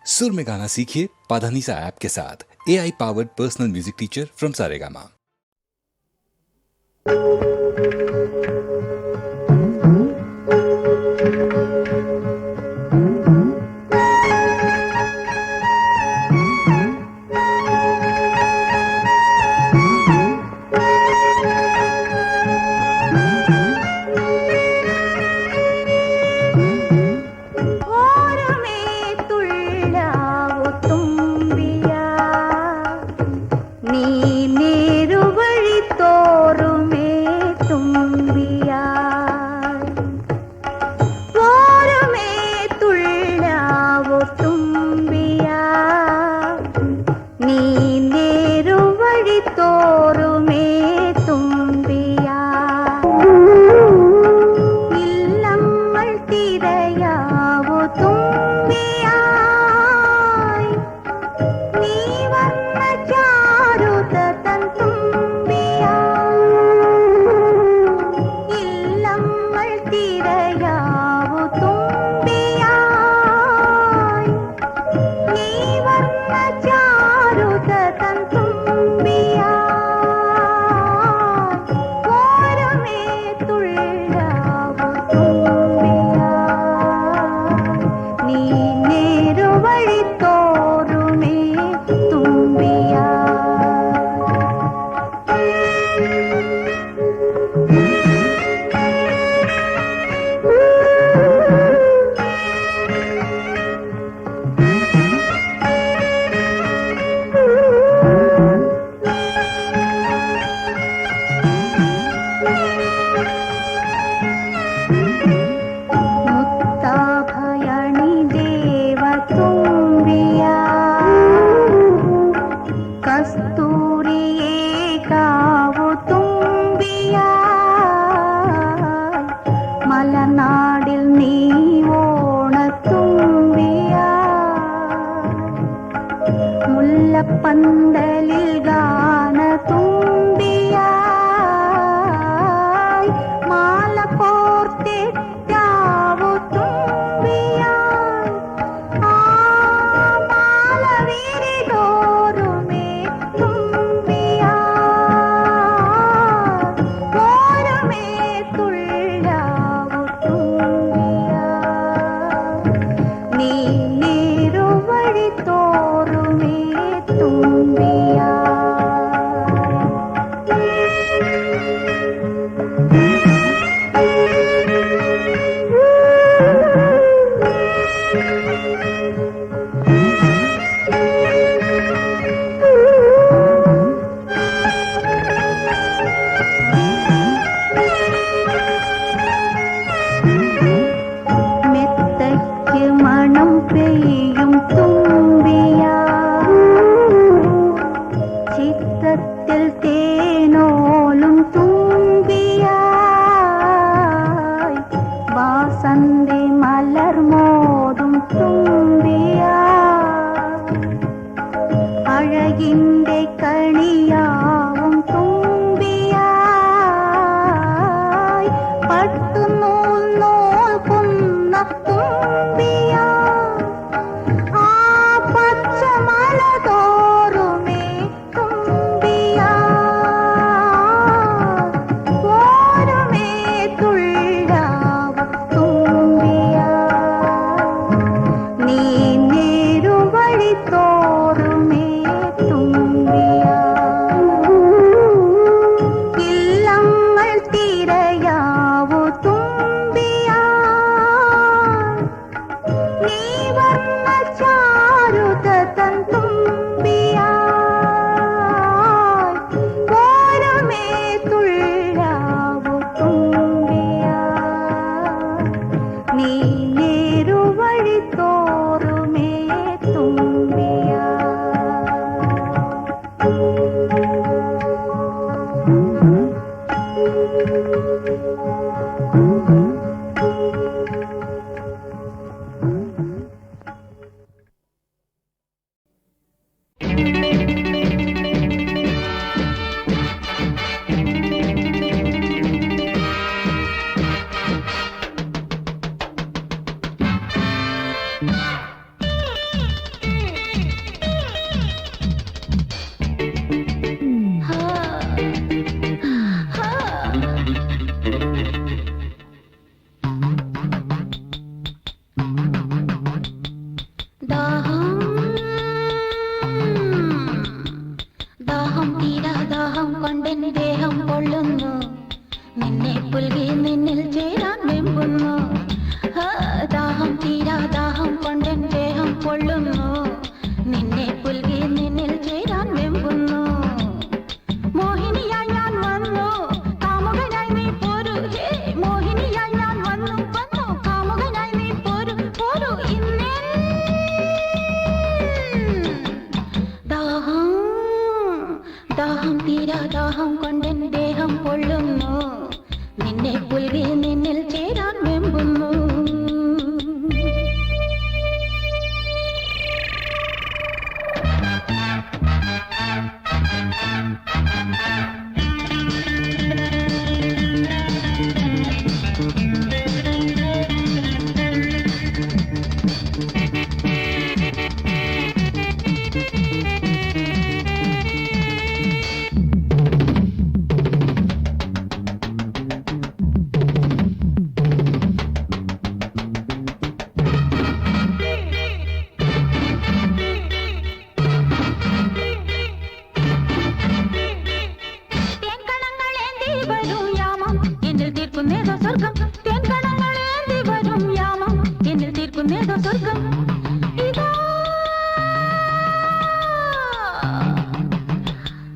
सुर में गाना सीखिए पाधानीसा ऐप के साथ। AI powered personal music teacher from Saregama. പൊള്ളുന്നു, നിന്നെ പുൽകി നിന്നിൽ ചേരാൻ വെമ്പുന്നു. മോഹിനിയായി ഞാൻ വന്നു, കാമുകനായി നീ പോരൂ. ഹേ മോഹിനിയായി ഞാൻ വന്നു വന്നു, കാമുകനായി നീ പോരൂ പോരൂ. ഇന്നേ ദാഹം ദാഹം തീരാ ദാഹം കൊണ്ടെൻ ദേഹം പൊള്ളുന്നു, നിന്നെ പുൽകി നിന്നിൽ ചേരാൻ വെമ്പുന്നു.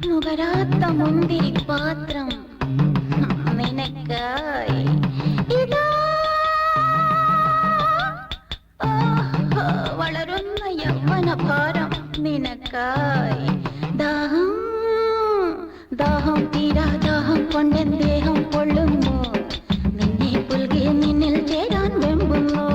നുകരാത്ത മുന്തിരി പാത്രം നിനക്കായി ഇതാ, വളരുന്ന യൗവന ഭാരം നിനക്കായി. ദാഹം ദാഹം തീരാ ദാഹം കൊണ്ടെൻ ദേഹം പൊള്ളുന്നു, നിന്നെ പുൽകി നിന്നിൽ ചേരാൻ വെമ്പുന്നു.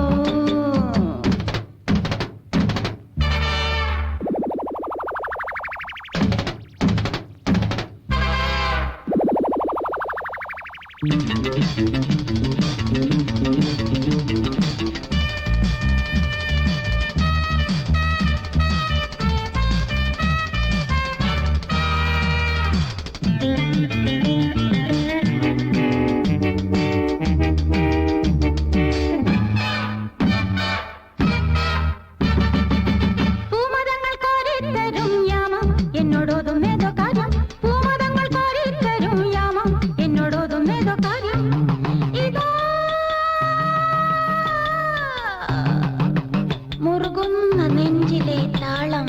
മുറുകുന്ന നെഞ്ചിലെ താളം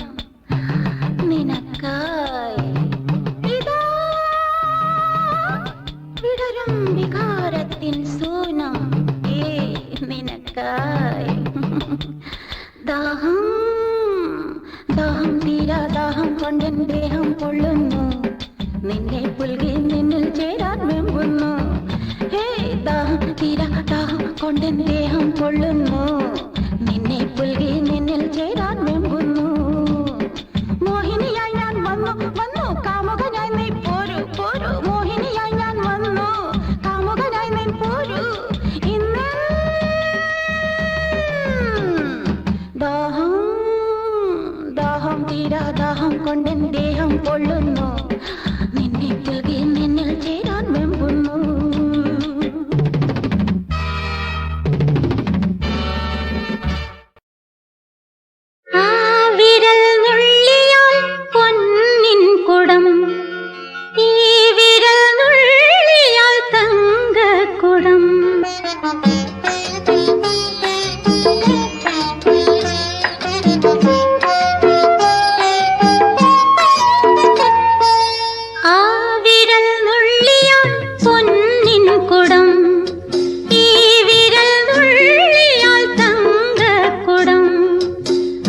നിനക്കായി ഇതാ, വിടരും വികാരത്തിൻ സൂനം നിനക്കായി. ദാഹം ദാഹം തീരാ ദാഹം കൊണ്ടെൻ ദേഹം പൊള്ളുന്നു, നിന്നെ പുൽകി നിന്നിൽ ചേരാൻ വെമ്പുന്നു. ഹേ ദാഹം തീരാ ദാഹം കൊണ്ടെൻ ദേഹം പൊള്ളുന്നു, നിന്നെ പുൽകി നിന്നിൽ ചേരാൻ വെമ്പുന്നു. മോഹിനിയായി ഞാൻ വന്നു വന്നു, കാമുകനായി നീ പോരൂ പോരൂ. മോഹിനിയായി ഞാൻ വന്നു, കാമുകനായി നീ പോരൂ. ഇന്ന് ദാഹം ദാഹം തീരാ ദാഹം കൊണ്ടെൻ ദേഹം പൊള്ളുന്നു, നിന്നെ പുൽകി നിന്നിൽ ചേരാൻ വെമ്പുന്നു.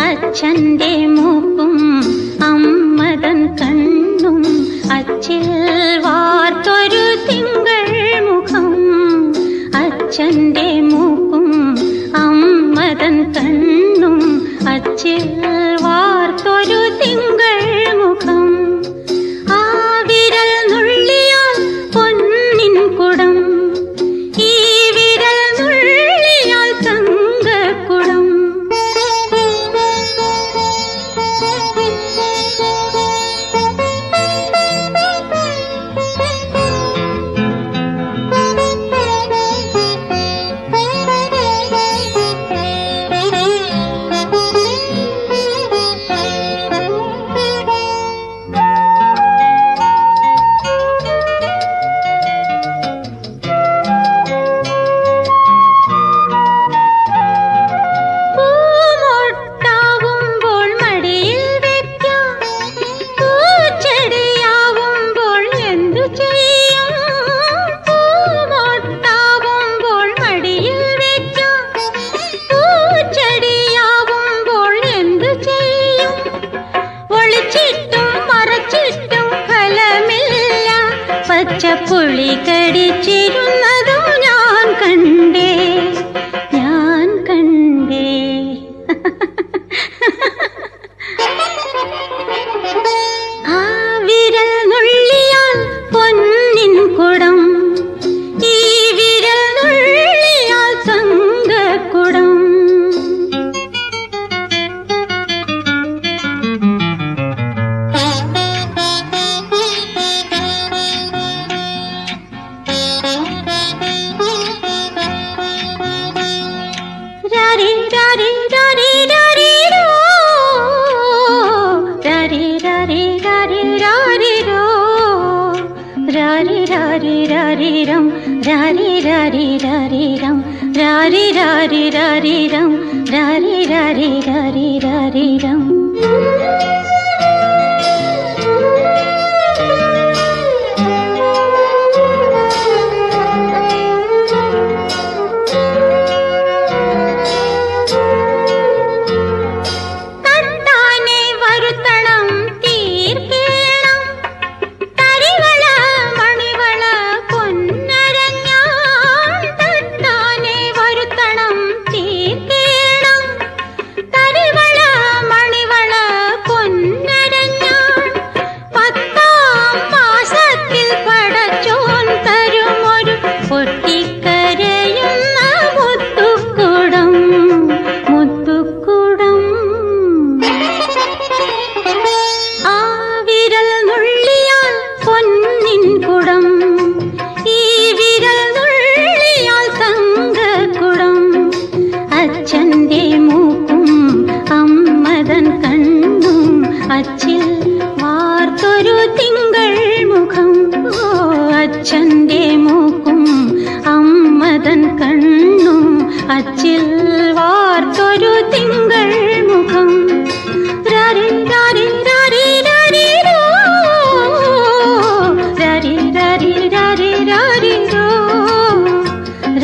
അച്ഛന്റെ മൂക്കും അമ്മതൻ കണ്ണും, അച്ചിൽ വാർത്തൊരു തിങ്കൾ മുഖം. അച്ഛന്റെ മൂക്കും അമ്മതൻ കണ്ണും, അച്ചിൽ വാർത്തൊരു തിങ്കൾ മുഖം. ആ വിരൽ നുള്ളിയാൽ പൊന്നിൻ കുടം, ഈ വിരൽ നുള്ളിയാൽ തങ്കക്കുടം. രാരിരം രാരി രാരി രാരി രാരിരം. അച്ഛന്റെ മൂക്കും അമ്മതൻ കണ്ണും അച്ചിൽ വാർത്തൊരു തിങ്കൾ മുഖം. രാരി രാരി രാരി രാരിരോ രാരി രാരി രാരി രാരിരോ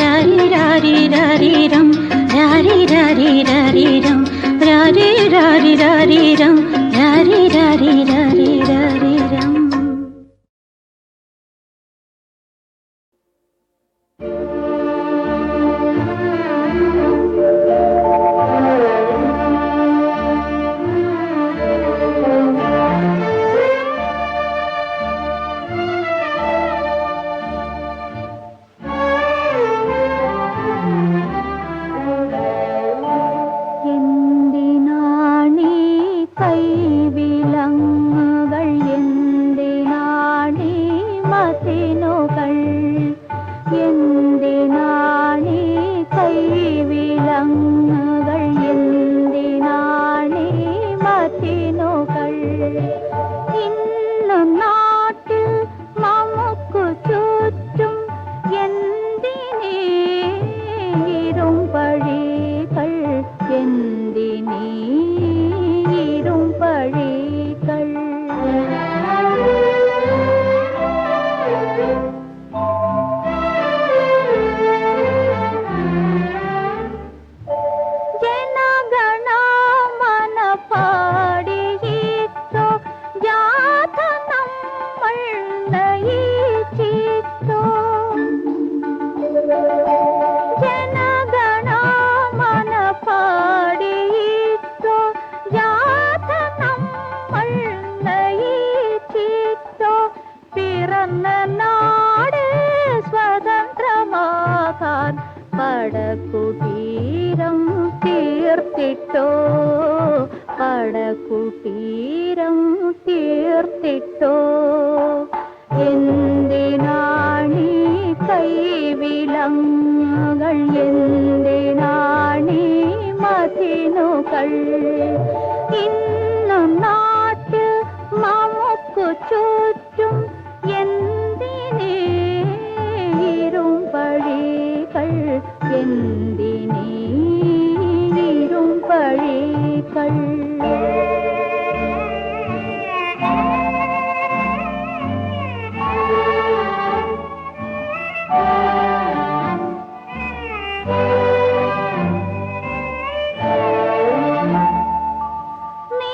രാരി രാരി രാരിരം രാരി രാരി രാരിരം രാരി രാരി രാരിരം രാരി രാരി രാരി രാരിരം. പടകുടീരം തീർത്തിട്ടോ പടകുടീരം തീർത്തിട്ടോ. എന്തിനാണീ കൈവിലങ്ങുകൾ എന്തിനാണീ മതിനുകൾ ഇന്നു നാട്ടിൽ നമുക്കു ചുറ്റും എന്തിനേ ഇരുമ്പഴികൾ എന്തിനേ ഇരുമ്പഴികൾ. നീ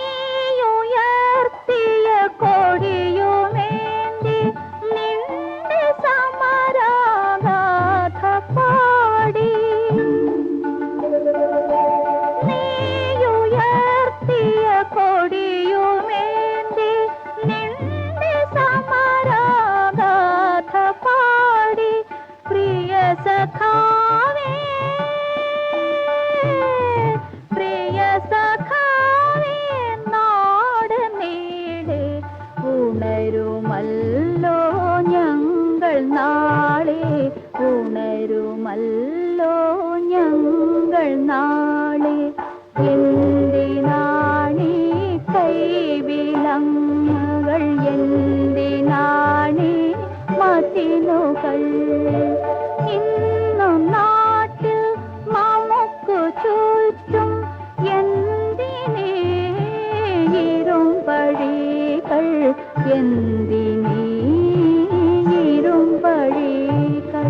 എന്തിനീ ഇരുമ്പഴികൾ.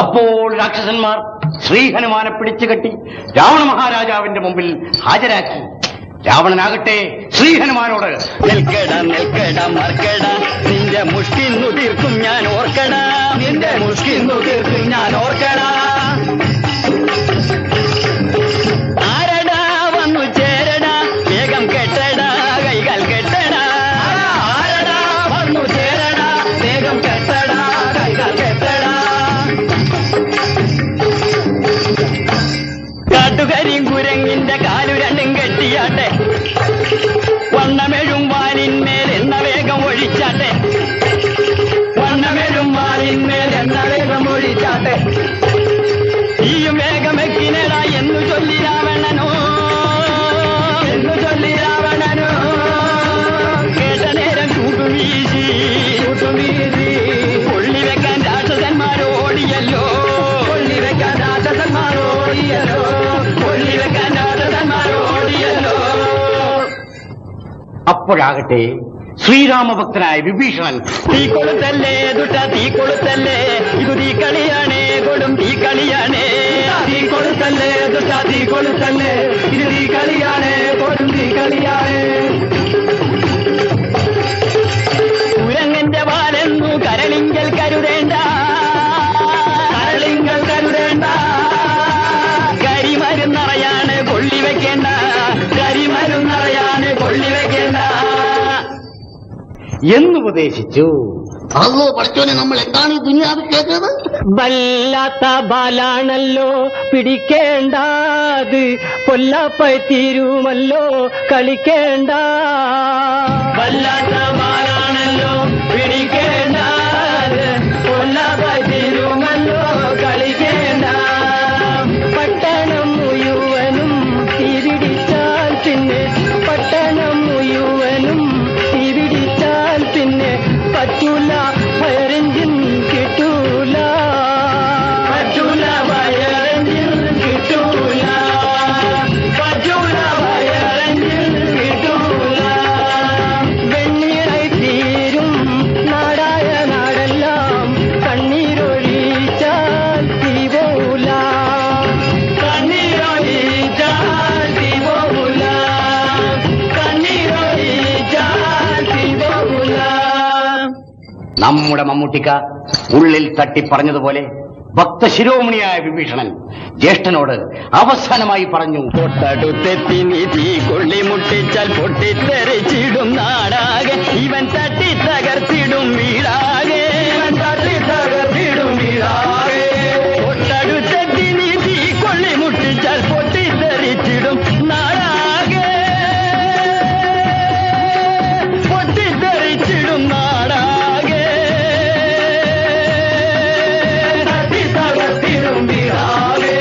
അപ്പോൾ രാക്ഷസന്മാർ ശ്രീഹനുമാനെ പിടിച്ചുകെട്ടി രാവണ മഹാരാജാവിന്റെ മുമ്പിൽ ഹാജരാക്കി. രാവണനാകട്ടെ ശ്രീഹനുമാനോട് നിൽക്കട നിൽക്കട മർക്കട, നിന്റെ മുഷ്കിന്നു തീർക്കും ഞാൻ ഓർക്കട, നിന്റെ മുഷ്കിന്നു തീർക്കും ഞാൻ ഓർക്കട. ആരടാ വന്നു ചേരടാ, വേഗം കെട്ടടാ, കൈകൾ കെട്ടടാ. ആരടാ വന്നു ചേരടാ, വേഗം കെട്ടടാ, കൈകൾ കെട്ടടാ. കാട്ടുകരിയും കുരങ്ങിന്റെ കാലു രണ്ടും കെട്ടിയാട്ടെ, വണ്ണമെഴും വാലിന്മേൽ എന്ന വേഗം ഒഴിച്ചാട്ടെ, വണ്ണമെഴും വാലിന്മേൽ എന്ന വേഗം ഒഴിച്ചാട്ടെ. ഈയും വേഗം വെക്കിനടാ എന്നു ചൊല്ലി രാവണനോ, എന്നു ചൊല്ലി രാവണനോ. കേട്ട നേരം കൂട്ടുവീശി കൂട്ടുവീശി കൊള്ളി വെക്കാൻ രാക്ഷസന്മാരോടിയല്ലോ, കൊള്ളി വെക്കാൻ രാക്ഷസന്മാരോടിയല്ലോ, കൊള്ളി വെക്കാൻ രാക്ഷസന്മാരോടിയല്ലോ. അപ്പോഴാകട്ടെ ശ്രീരാമഭക്തനായ വിഭീഷണൻ തീ കൊളുത്തല്ലേ ദുഷ്ട തീ കൊളുത്തല്ലേ, ഇത് തീ കളിയാണേ കൊടും തീ കളിയാണേ. തീ കൊളുത്തല്ലേ ദുഷ്ട തീ കൊളുത്തല്ലേ, ഇത് തീ കളിയാണേ കൊടും തീ കളിയാണേ. കുരങ്ങന്റെ വാലെന്നു കരളിങ്കൽ കരുതേണ്ട, കരളിങ്കൽ കരുതേണ്ട. കരിമരുന്നറയാണ് കൊള്ളി വെക്കേണ്ട, കരിമരുന്നറയാണ് കൊള്ളി വെക്കേണ്ട എന്നുപദേശിച്ചു. അതോ പഠിച്ചോനെ, നമ്മൾ എന്താണ് ഈ ദുനിയാവിൽ കേൾക്കുന്നത്? വല്ലാത്ത ബാലാണല്ലോ പിടിക്കേണ്ടത്, പൊല്ലാപ്പായി തീരുമല്ലോ കളിക്കേണ്ട. വല്ലാത്ത ബാലാണല്ലോ പിടിക്കേണ്ടത്, പൊല്ലാപ്പായി തീരുമല്ലോ കളിക്കേണ്ട. പട്ടണം മുഴുവനും തിരിടിച്ചാൽ പിന്നെ, പട്ടണം മുഴുവനും തിരിടിച്ചാൽ പിന്നെ പറ്റൂല ഫയറെഞ്ചിൻ കിട്ടൂല, പറ്റൂല ഫയറെഞ്ചിൻ കിട്ടൂല, പറ്റൂല ഫയറെഞ്ചിൻ കിട്ടൂല. വെണ്ണീറായി തീരും നാടായ നാടെല്ലാം, കണ്ണീരൊഴിച്ചാൽ തീവൂല, കണ്ണീരൊഴിച്ചാൽ തീവൂല, കണ്ണീരൊഴിച്ചാൽ തീവൂല. നമ്മുടെ മമ്മൂട്ടിക്ക ഉള്ളിൽ തട്ടി പറഞ്ഞതുപോലെ ഭക്തശിരോമണിയായ വിഭീഷണൻ ജ്യേഷ്ഠനോട് അവസാനമായി പറഞ്ഞു: തൊട്ടടുത്തെത്തി നീ തീ കൊള്ളി മുട്ടിച്ചാൽ പൊട്ടിത്തെറിച്ചിടും നാടാകെ, ഇവൻ തട്ടി തകർത്തിടും വീടാകെ, ഇവൻ തട്ടി തകർത്തിടും വീടാകെ. തൊട്ടടുത്തെത്തി നീ തീ കൊള്ളി മുട്ടിച്ചാൽ പൊട്ടിത്തെറിച്ചിടും നാടാകെ, പൊട്ടിത്തെറിച്ചിടും നാടാകെ, തട്ടി തകർത്തിടും വീടാകെ.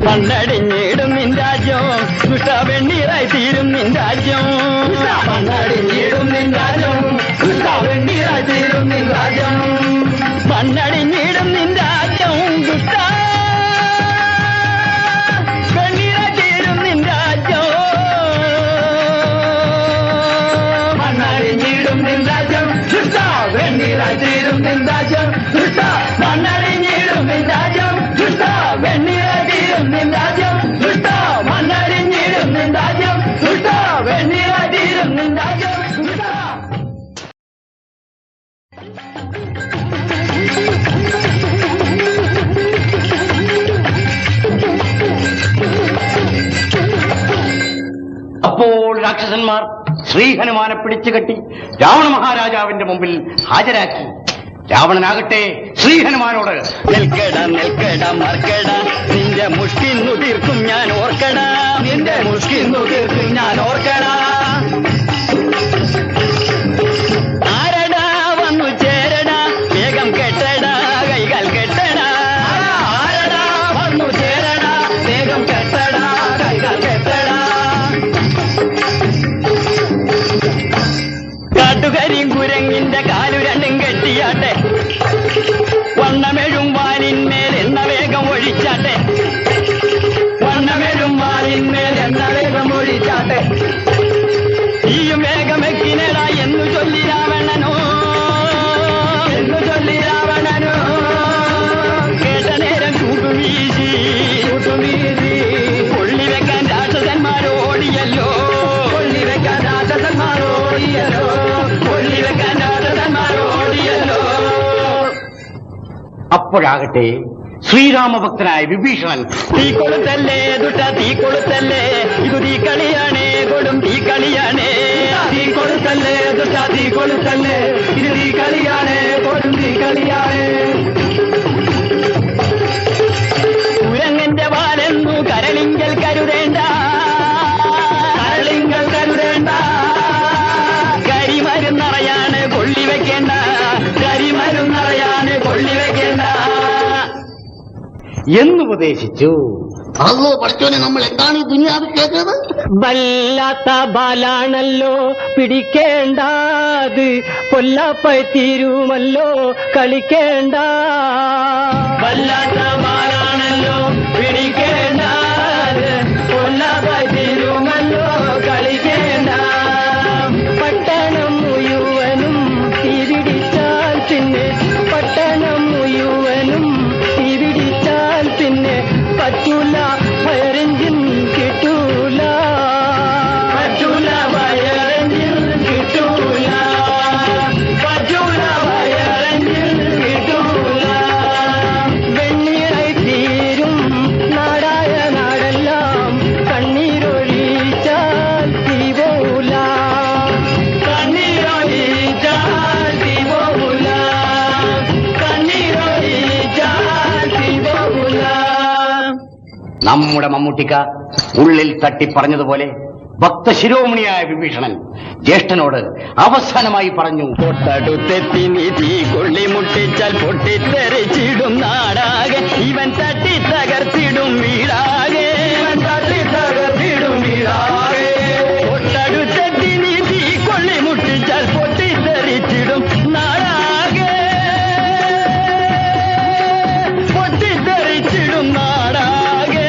മണ്ണടിഞ്ഞിടും നിൻ രാജ്യം, ദുഷ്ടവെണ്ണീറായി തീരും നിൻ രാജ്യം. മണ്ണടിഞ്ഞിടും നിൻ രാജ്യം, ദുഷ്ടവെണ്ണീറായി തീരും നിൻ രാജ്യം. മണ്ണടിഞ്ഞിടും നിൻ രാജ്യം, ദുഷ്ട വെണ്ണീറായി തീരും നിൻ രാജ്യം. മണ്ണടിഞ്ഞിടും നിൻ രാജ്യം, ദുഷ്ട വെണ്ണീറായി തീരും നിൻ രാജ്യം. ദുഷ്ട മണ്ണടിഞ്ഞിടും നിൻ രാജ്യം, ദുഷ്ട വെണ്ണീറായി തീരും നിൻ രാജ്യം. ദുഷ്ട മണ്ണടിഞ്ഞിടും നിൻ രാജ്യം, ദുഷ്ട വെണ്ണീറായി തീരും നിൻ രാജ്യം. ദുഷ്ട. അപ്പോൾ രാക്ഷസന്മാർ ശ്രീഹനുമാനെ പിടിച്ചുകെട്ടി രാവണ മഹാരാജാവിന്റെ മുമ്പിൽ ഹാജരാക്കി. രാവണനാകട്ടെ ശ്രീഹനുമാനോട് നിൽക്കട നിൽക്കട മർക്കട, നിന്റെ മുഷ്കിന്നു തീർക്കും ഞാൻ ഓർക്കട, നിന്റെ മുഷ്കിന്നു തീർക്കും ഞാൻ ഓർക്കട. ആരടാ വന്നു ചേരടാ, വേഗം കെട്ടടാ, കൈകൾ കെട്ടടാ. ആരടാ വന്നു ചേരടാ, വേഗം അപ്പോഴാകട്ടെ ശ്രീരാമഭക്തനായ വിഭീഷണൻ തീ കൊളുത്തല്ലേ ദുഷ്ട തീ കൊളുത്തല്ലേ ഇത് തീ കളിയാണേ കൊടും തീ കളിയാണേ തീ കൊളുത്തല്ലേ ദുഷ്ട തീ കൊളുത്തല്ലേ ഇത് തീ കളിയാണേ കൊടും തീ കളിയാണേ കുരങ്ങന്റെ വാലെന്നു കരളിങ്കൽ കരുതേണ്ട കരളിങ്കൽ കരുതേണ്ട കരിമരുന്നറയാണ് കൊള്ളി വെക്കേണ്ട കരിമരുന്നറയാണ് കൊള്ളി വെക്കേണ്ട എന്നുപദേശിച്ചു. അല്ലോ പഠിച്ചോനെ നമ്മൾ എന്താണ് ഈ ദുനിയാവിൽ കേൾക്കുന്നത്? വല്ലാത്ത ബാലാണല്ലോ പിടിക്കേണ്ടത് കൊല്ലാപ്പായി തീരുമല്ലോ കളിക്കേണ്ട വല്ലാത്ത ബാലാണല്ലോ പിടിക്കേണ്ടത് കൊല്ലാപ്പായി തീരുമല്ലോ കളിക്കേണ്ട പട്ടണം മുഴുവനും തീപിടിച്ചാൽ പിന്നെ പട്ടണം മുഴുവനും തീപിടിച്ചാൽ പിന്നെ പറ്റൂല ഫയറെഞ്ചിൻ കിട്ടൂല പറ്റൂല ഫയറെഞ്ചിൻ കിട്ടൂല പറ്റൂല ഫയറെഞ്ചിൻ കിട്ടൂല വെണ്ണീറായി തീരും നാടായ നാടെല്ലാം കണ്ണീരൊഴിച്ചാൽ തീപോല കണ്ണീരൊഴിച്ചാൽ തീപോല കണ്ണീരൊഴിച്ചാൽ തീപോല നമ്മുടെ മമ്മൂട്ടിക്ക ഉള്ളിൽ തട്ടി പറഞ്ഞതുപോലെ ഭക്തശിരോമണിയായ വിഭീഷണൻ ജ്യേഷ്ഠനോട് അവസാനമായി പറഞ്ഞു, തൊട്ടടുത്തെത്തി നിധി കൊള്ളി മുട്ടിച്ചാൽ പൊട്ടിത്തെറിച്ചിടും നാടാകെ ഇവൻ തട്ടി തകർത്തിടും വീടാകെ ഇവൻ തട്ടി തകർത്തിടും വീടാകെ തൊട്ടടുത്തെത്തി നിധി കൊള്ളി മുട്ടിച്ചാൽ പൊട്ടിത്തെറിച്ചിടും നാടാകെ പൊട്ടിത്തെറിച്ചിടും നാടാകെ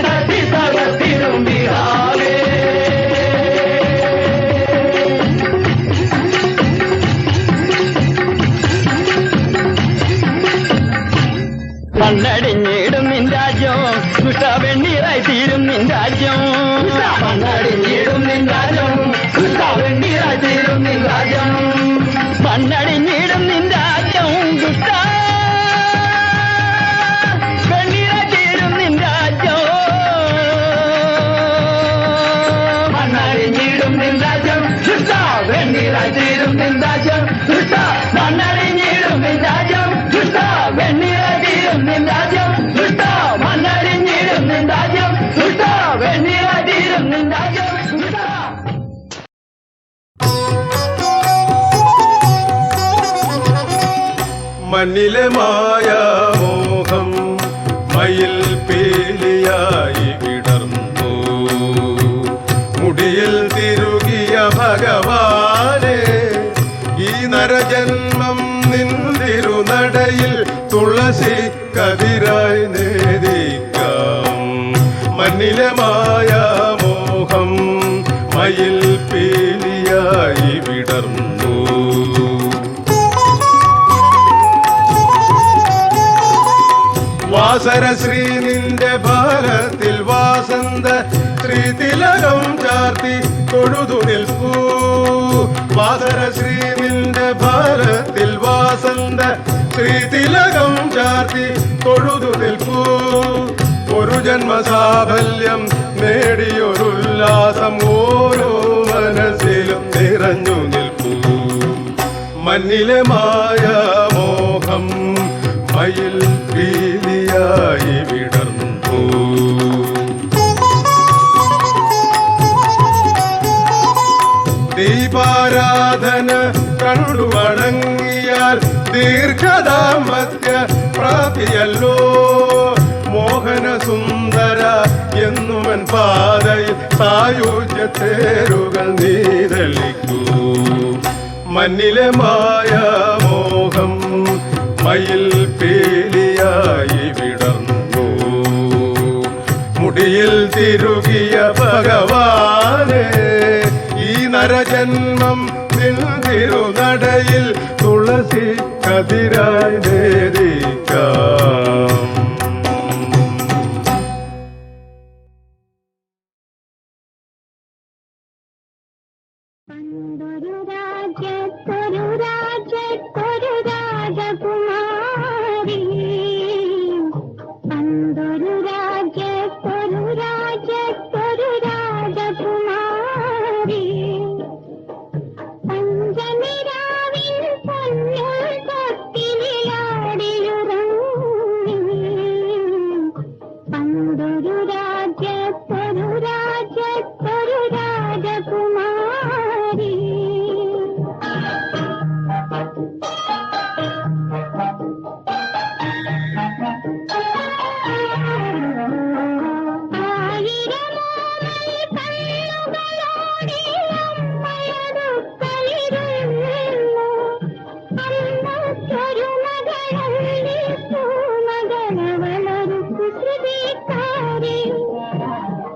തട്ടി തകർത്തിടും വീടാകെ മണ്ണടിഞ്ഞിടും നിൻ രാജ്യം ദുഷ്ട വെണ്ണീറായി തീരും നിൻ രാജ്യം മണ്ണടിഞ്ഞിടും നിൻ രാജ്യം ദുഷ്ട വെണ്ണീറായി തീരും നിൻ രാജ്യം മണ്ണടിഞ്ഞിടും നിൻ രാജ്യം ദുഷ്ട വെണ്ണീറായി തീരും നിൻ രാജ്യം മണ്ണടിഞ്ഞിടും നിൻ രാജ്യം ദുഷ്ട വെണ്ണീറായി തീരും നിൻ രാജ്യം ദുഷ്ട മണ്ണടിഞ്ഞിടും നിൻ രാജ്യം ദുഷ്ട വെണ്ണീറായി തീരും നിൻ രാജ്യം ദുഷ്ട മണ്ണടിഞ്ഞിടും നിൻ രാജ്യം ദുഷ്ട വെണ്ണീറായി തീരും നിൻ രാജ്യം ദുഷ്ട മണ്ണിലെ മായാമോഹം മയിൽ പീലിയായി വിടർന്നു മുടിയിൽ തിരുകിയ ഭഗവാനെ ഈ നരജന്മം നിന്തിരുനടയിൽ തുളസി കതിരായി നേദിക്കാം മണ്ണിലെ മായാമോഹം മയിൽ പീലിയായി വിടർന്നു വാസരശ്രീ നിന്റെ ഭാരത്തിൽ വാസന്ത ശ്രീതിലകം ചാർത്തി തൊഴുതു നിൽപ്പൂ വാസരശ്രീ നിന്റെ ഭാരത്തിൽ വാസന്ത ശ്രീതിലകം ചാർത്തി തൊഴുതു നിൽപ്പൂ ഒരു ജന്മസാഫല്യം നേടിയൊരുല്ലാസം ഓരോ മനസ്സിലും നിറഞ്ഞു നിൽപ്പൂ മണ്ണിലെ മായാമോഹം മയിൽ പീലിയായി വിടർന്നു ദീപാരാധന കണ്ടു വണങ്ങിയാൽ ദീർഘദാമ്പത്യ പ്രാപ്തിയല്ലോ മോഹന സുന്ദര എന്നുവൻ പാതയിൽ സായുജ്യത്തേരുകൾ നീതളിക്കൂ മണ്ണിലെ മായാമോഹം മയിൽ പീലിയായി വിടർന്നു മുടിയിൽ തിരുകിയ ഭഗവാനെ ഈ നരജന്മം നിൻ തിരുനടയിൽ തുളസി കതിരായി നേദിക്കാം പണ്ടൊരു രാജ്യത്തൊരു രാജ്യത്തൊരു രാജകുമാരി പണ്ടൊരു രാജത്തൊരു രാജകുമാരി പഞ്ചനിരാവിൻ പൊന്നുൾ തൊട്ടിലാടിയുറങ്ങി പണ്ടൊരു രാജത്തൊരു രാജകുമാരി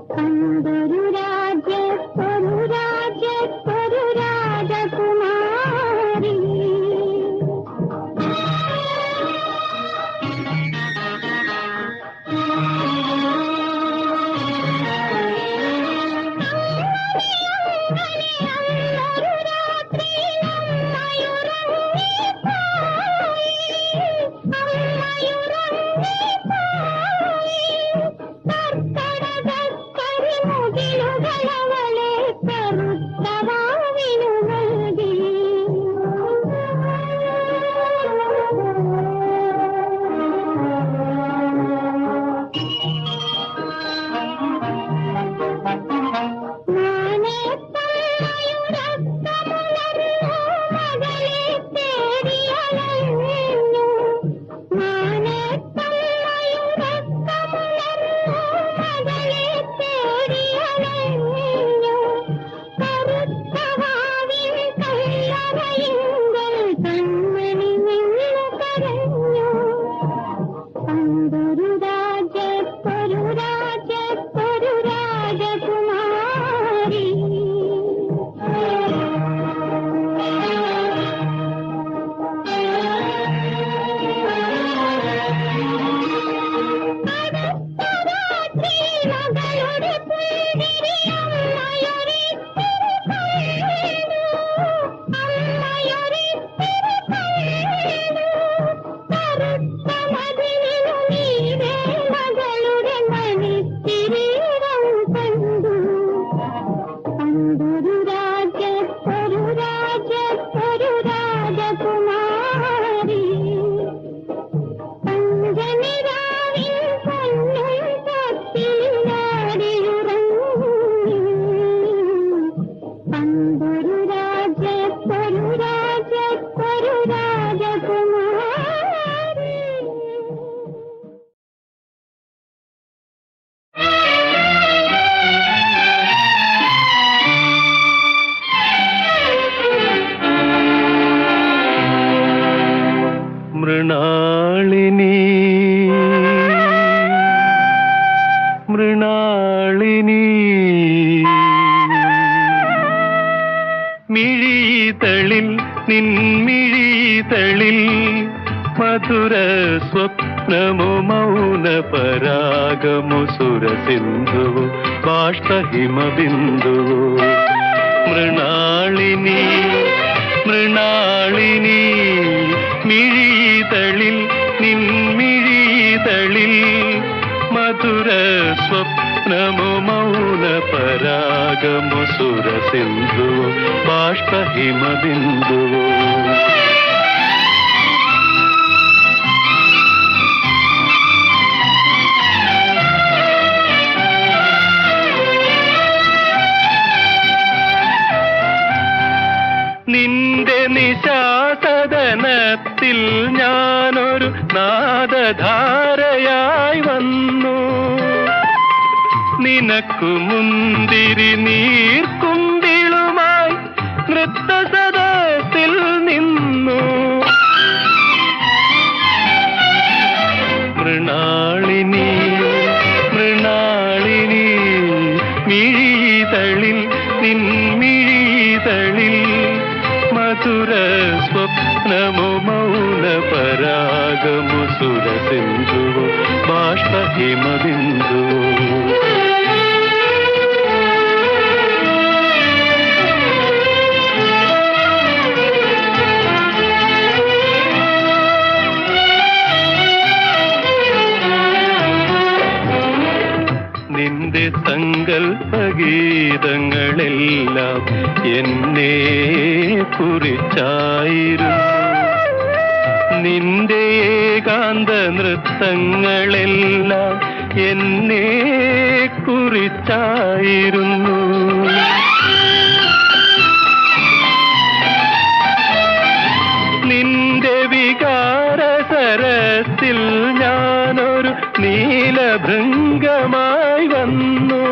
പണ്ടൊരു രാജത്തൊരു രാജകുമാരി കളവളെ കറുത്തവാവിനു നൽകി മകളെ തേടിയലഞ്ഞു മകളെ തേടിയലഞ്ഞു കറുത്തവാവിൻ കല്ലറയിങ്കൽ കൺമണി നിന്നു കരഞ്ഞു പണ്ടൊരു രാജത്തൊരു രാജകുമാരി മകളുടെ പുൽവിരി കറുത്ത മതിലിനു നീവേ മകളുടെ മണിക്കിരീടം കണ്ടു പണ്ടൊരു രാജത്തൊരു രാജകുമാരി പഞ്ചനിരാവിൻ പൊന്നുൾ തൊട്ടിലാടിയുറങ്ങി പണ്ടൊരു രാജത്തൊരു രാജകുമാരി മൃണാളിനി മൃണാളിനി മിഴിതളിൽ നിൻമിഴിതളിൽ മധുര സ്വപ്നമോ മൗന പരാഗമോ സുരസിന്ധുവോ ബാഷ്പഹിമബിന്ദുവോ മൃണാളിനി മൃണാളിനി മിഴിതളിൽ നിൻമിഴിതളിൽ മധുര സ്വപ്നമോ മൗന പരാഗമോ സുരസിന്ധുവോ ബാഷ്പഹിമബിന്ദുവോ നിന്റെ നിശാസദനത്തിൽ ഞാനൊരു നാദധാരയായി വന്നു നിനക്കു മുന്തിരി നീർക്കുമ്പിളുമായി നൃത്തസദസ്സിൽ നിന്നു മൃണാളിനി മൃണാളിനി മിഴിതളിൽ നിൻമിഴിതളിൽ മധുര സ്വപ്നമോ മൗന പരാഗമോ സുരസിന്ധുവോ ബാഷ്പഹിമബിന്ദുവോ ഗീതങ്ങളെല്ലാം എന്നെ കുറിച്ചായിരുന്നു. നിന്റെ ഏകാന്ത നൃത്തങ്ങളെല്ലാം എന്നെ കുറിച്ചായിരുന്നു. നിന്റെ വികാരസരത്തിൽ ഞാനൊരു നീലഭൃംഗമായി വന്നു.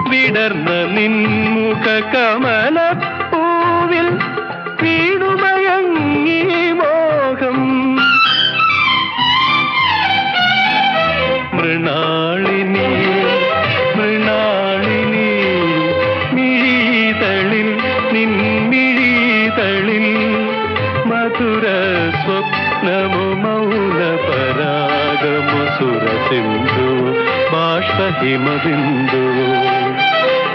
വിടർന്ന നിൻമുഖ കമലപ്പൂവിൽ വീണുമയങ്ങി മോഹം. മൃണാളിനി മൃണാളിനി മിഴിതളിൽ നിൻമിഴിതളിൽ മധുര സ്വപ്നമു മൗന പരാഗമു സുരസിന്ധു ബാഷ്പഹിമബിന്ദു.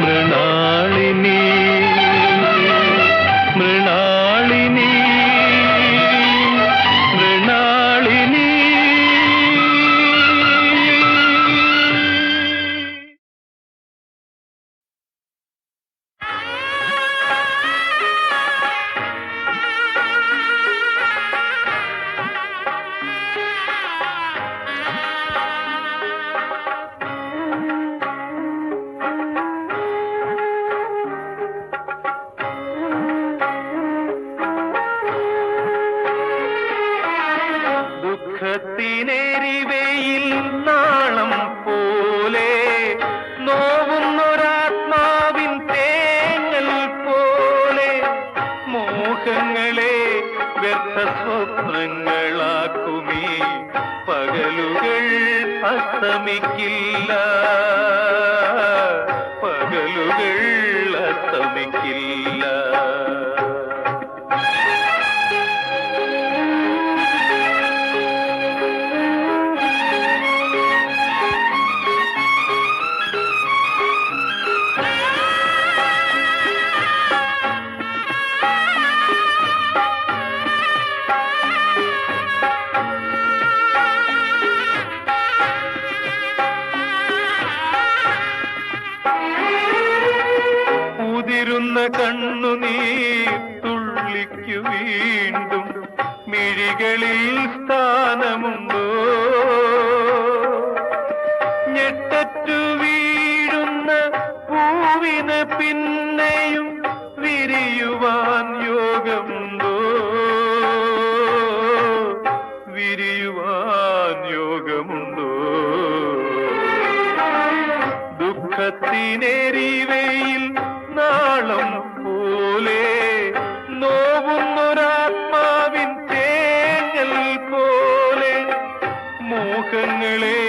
മൃണാളിനി മൃണാളിനി മൃണാളിനി. ദുഃഖത്തിനെരിവയിൽ നാളം പോലെ നോവുന്നൊരാത്മാവിൻ തേങ്ങൽ പോലെ മോഹങ്ങളെ വ്യർത്ഥ സ്വപ്നങ്ങളാക്കുമീ പകലുകൾ അസ്തമിക്കില്ല. പകലുകൾ അസ്തമിക്കില്ല. ഉതിരുന്ന കണ്ണുനീർ തുള്ളിക്കു വീണ്ടും മിഴികളിൽ സ്ഥാനമുണ്ടോ? ഞെട്ടറ്റു വീഴുന്ന പൂവിന് പിന്നെയും വിരിയുവാൻ യോഗമുണ്ടോ? വിരിയുവാൻ യോഗമുണ്ടോ? ദുഃഖത്തിനെരിവയിൽ നാളം പോലെ നോവുന്നൊരാത്മാവിൻ തേങ്ങൽ പോലെ മോഹങ്ങളെ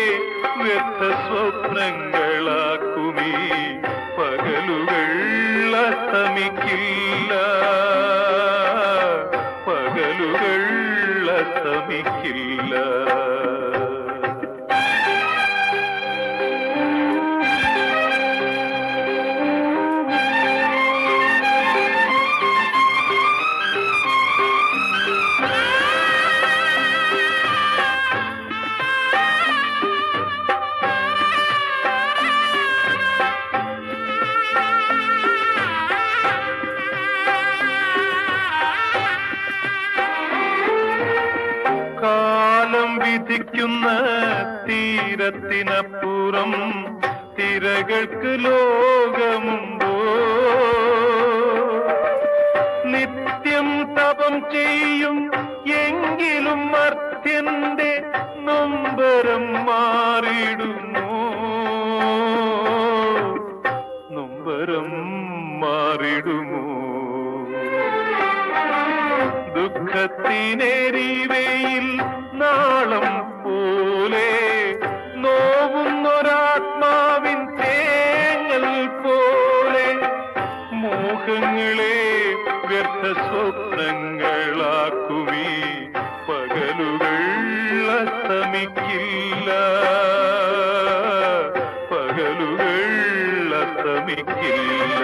വ്യർത്ഥ സ്വപ്നങ്ങളാക്കുമീ പകലുകൾ അസ്തമിക്കില്ല. പകലുകൾ അസ്തമിക്കില്ല. കാലം വിധിക്കുന്ന തീരത്തിനപ്പുറം തിരകൾക്ക് ലോകമുണ്ടോ? നിത്യം തപം ചെയ്യും എങ്കിലും മർത്യന്റെ നൊമ്പരം മാറിടുന്നു. നൊമ്പരം മാറിടുമോ? ദുഃഖത്തിനെരിവയിൽ നാളം പോലെ നോവുന്നൊരാത്മാവിൻ തേങ്ങൽ പോലെ മോഹങ്ങളെ വ്യർത്ഥ സ്വപ്നങ്ങളാക്കുമീ പകലുകൾ അസ്തമിക്കില്ല. പകലുകൾ അസ്തമിക്കില്ല.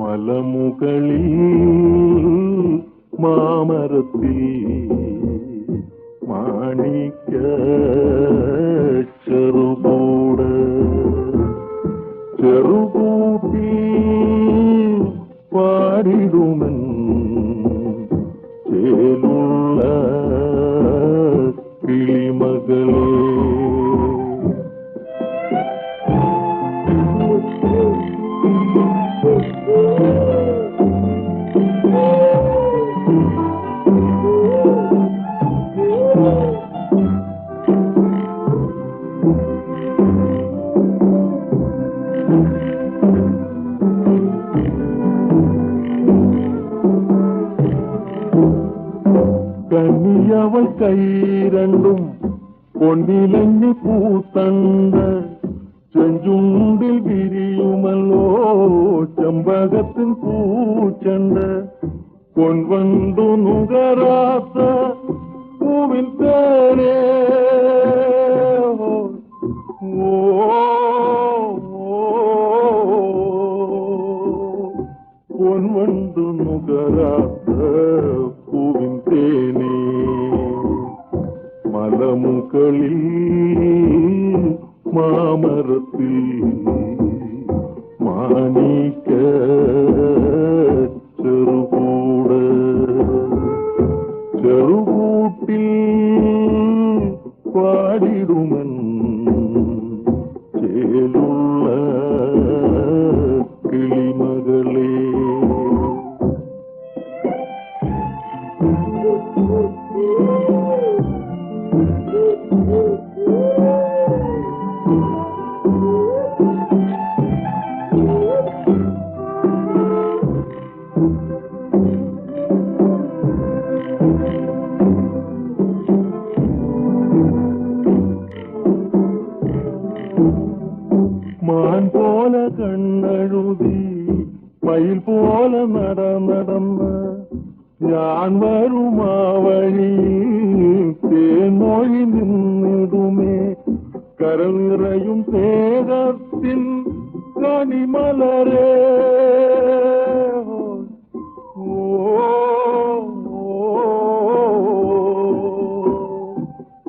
മലമുകളിൽ മാമരത്തിൽ മാണിക്ക ചെറുകൂട് ചെറുകൂട്ടി പാടിടുമൻ ചേലുള്ള കിളിമകളെ. കന്നിയവൾ കൈ രണ്ടും പൊന്നിലഞ്ഞു പൂത്തണ്ട് ചെഞ്ചുണ്ടിൽ വിരിയുമല്ലോ ചെമ്പകത്തിൻ പൂച്ചണ്ട് പൊൻവണ്ടു നുകരാത്ത പൂവിൻ തേനേ പൊൻവണ്ടു നുകരാത്ത പൂവിൻ തേനേ മലമുകളിൽ മാമരത്തിൽ മാണിക്ക ചെറുകൂട് ചെറുകൂട്ടിൽ പാടിടുമൻ ചേലുള്ള കിളിമകളെ. മാൻ പോലെ കണ്ണെഴുതി മയിൽ പോലെ നടന്ന് ഞാൻ വരുമാ വഴി തേനൊഴി നിന്നിടുമേ കരൾ നിറയും തേകത്തിൻ കണിമലരേ.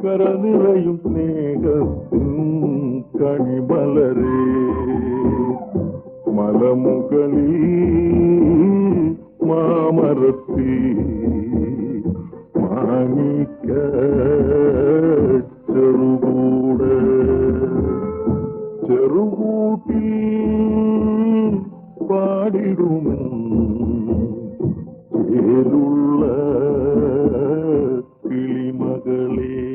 കരൾ നിറയും സ്നേഹത്തിൻ കണിമലരേ മലമുകളിൽ മാമരത്തിൽ മാണിക്ക ചെറുകൂട് ചെറുകൂട്ടിൽ പാടിടുമൻ ചേലുള്ള കിളിമകളെ.